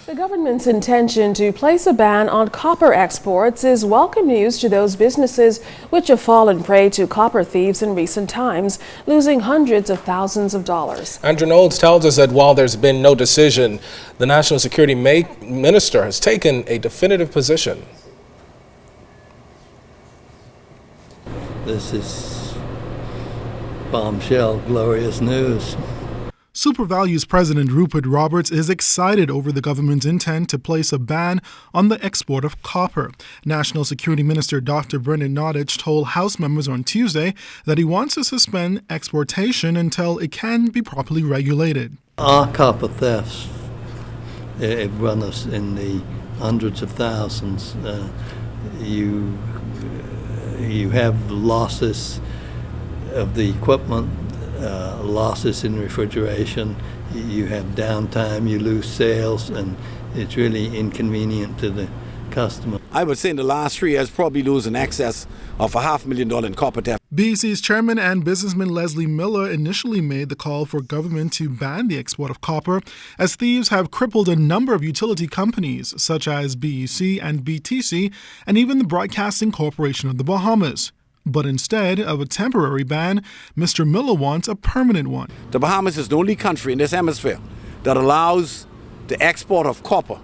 The government's intention to place a ban on copper exports is welcome news to those businesses which have fallen prey to copper thieves in recent times, losing hundreds of thousands of dollars. Andrew Knowles tells us that while there's been no decision, the National Security Minister has taken a definitive position. This is bombshell, glorious news. SuperValue's President Rupert Roberts is excited over the government's intent to place a ban on the export of copper. National Security Minister Dr. Brendan Nottage told House members on Tuesday that he wants to suspend exportation until it can be properly regulated. Our copper thefts have run us in the hundreds of thousands. You have losses of the equipment, losses in refrigeration, you have downtime, you lose sales, and it's really inconvenient to the customer. I would say in the last 3 years, probably lose in excess of $500,000 in copper theft. BC's chairman and businessman Leslie Miller initially made the call for government to ban the export of copper, as thieves have crippled a number of utility companies, such as BEC and BTC, and even the Broadcasting Corporation of the Bahamas. But instead of a temporary ban, Mr. Miller wants a permanent one. The Bahamas is the only country in this hemisphere that allows the export of copper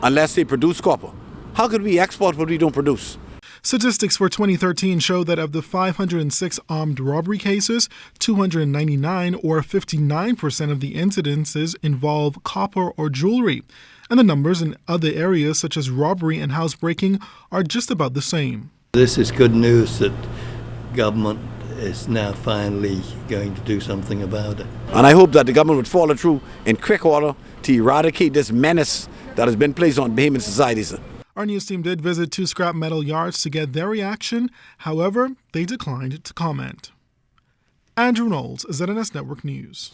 unless they produce copper. How could we export what we don't produce? Statistics for 2013 show that of the 506 armed robbery cases, 299 or 59% of the incidences involve copper or jewelry. And the numbers in other areas such as robbery and housebreaking are just about the same. This is good news that government is now finally going to do something about it. And I hope that the government would follow through in quick order to eradicate this menace that has been placed on Bahamian societies. Our news team did visit 2 scrap metal yards to get their reaction. However, they declined to comment. Andrew Knowles, ZNS Network News.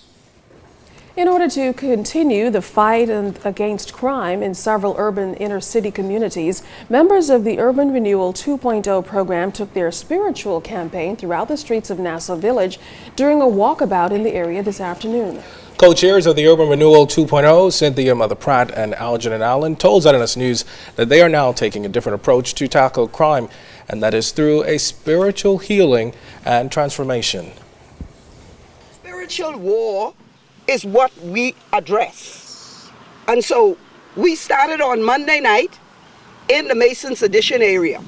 In order to continue the fight against crime in several urban inner-city communities, members of the Urban Renewal 2.0 program took their spiritual campaign throughout the streets of Nassau Village during a walkabout in the area this afternoon. Co-chairs of the Urban Renewal 2.0, Cynthia Mother Pratt and Algernon Allen, told ZNS News that they are now taking a different approach to tackle crime, and that is through a spiritual healing and transformation. Spiritual war is what we address. And so we started on Monday night in the Masons Addition area.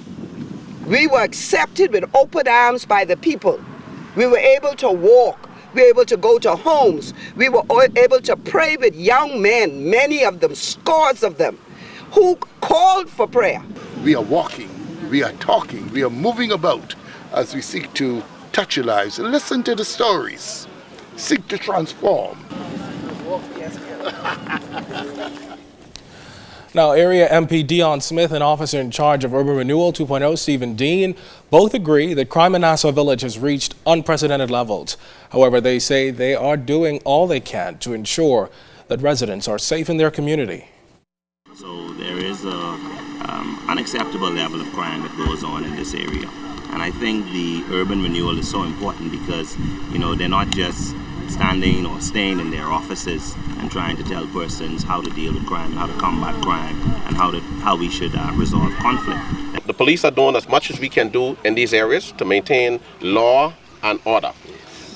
We were accepted with open arms by the people. We were able to walk. We were able to go to homes. We were able to pray with young men, many of them, scores of them, who called for prayer. We are walking, we are talking, we are moving about as we seek to touch your lives and listen to the stories. Seek to transform. Now, Area MP Dion Smith and Officer in Charge of Urban Renewal 2.0, Stephen Dean, both agree that crime in Nassau Village has reached unprecedented levels. However, they say they are doing all they can to ensure that residents are safe in their community. So there is an unacceptable level of crime that goes on in this area. And I think the urban renewal is so important because, they're not just standing or staying in their offices and trying to tell persons how to deal with crime, how to combat crime, and how we should resolve conflict. The police are doing as much as we can do in these areas to maintain law and order.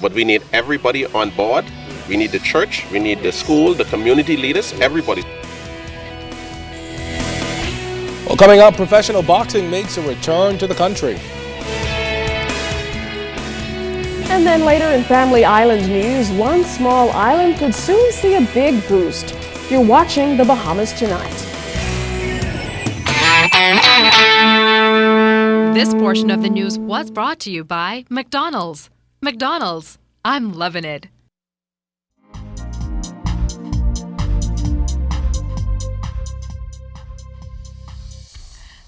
But we need everybody on board. We need the church, we need the school, the community leaders, everybody. Well, coming up, professional boxing makes a return to the country. And then later in Family Island news, one small island could soon see a big boost. You're watching The Bahamas Tonight. This portion of the news was brought to you by McDonald's. McDonald's, I'm loving it.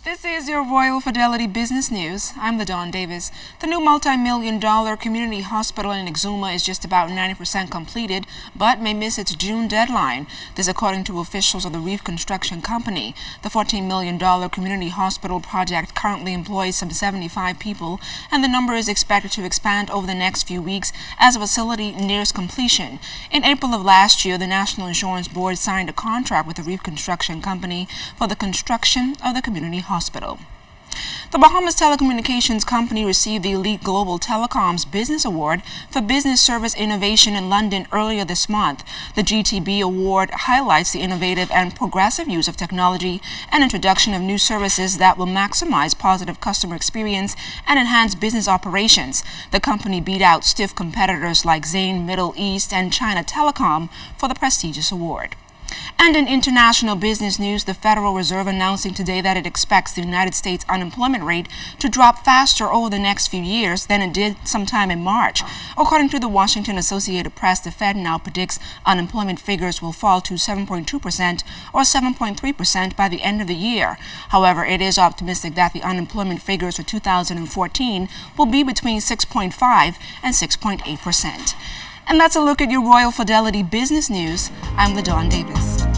This This is your Royal Fidelity Business News. I'm LaDawn Davis. The new multi-million-dollar community hospital in Exuma is just about 90% completed, but may miss its June deadline. This according to officials of the Reef Construction Company. The $14 million community hospital project currently employs some 75 people, and the number is expected to expand over the next few weeks as the facility nears completion. In April of last year, the National Insurance Board signed a contract with the Reef Construction Company for the construction of the community hospital. The Bahamas Telecommunications Company received the Elite Global Telecoms Business Award for Business Service Innovation in London earlier this month. The GTB Award highlights the innovative and progressive use of technology and introduction of new services that will maximize positive customer experience and enhance business operations. The company beat out stiff competitors like Zain, Middle East, and China Telecom for the prestigious award. And in international business news, the Federal Reserve announcing today that it expects the United States unemployment rate to drop faster over the next few years than it did sometime in March. According to the Washington Associated Press, the Fed now predicts unemployment figures will fall to 7.2% or 7.3% by the end of the year. However, it is optimistic that the unemployment figures for 2014 will be between 6.5 and 6.8%. And that's a look at your Royal Fidelity Business News. I'm LaDawn Davis.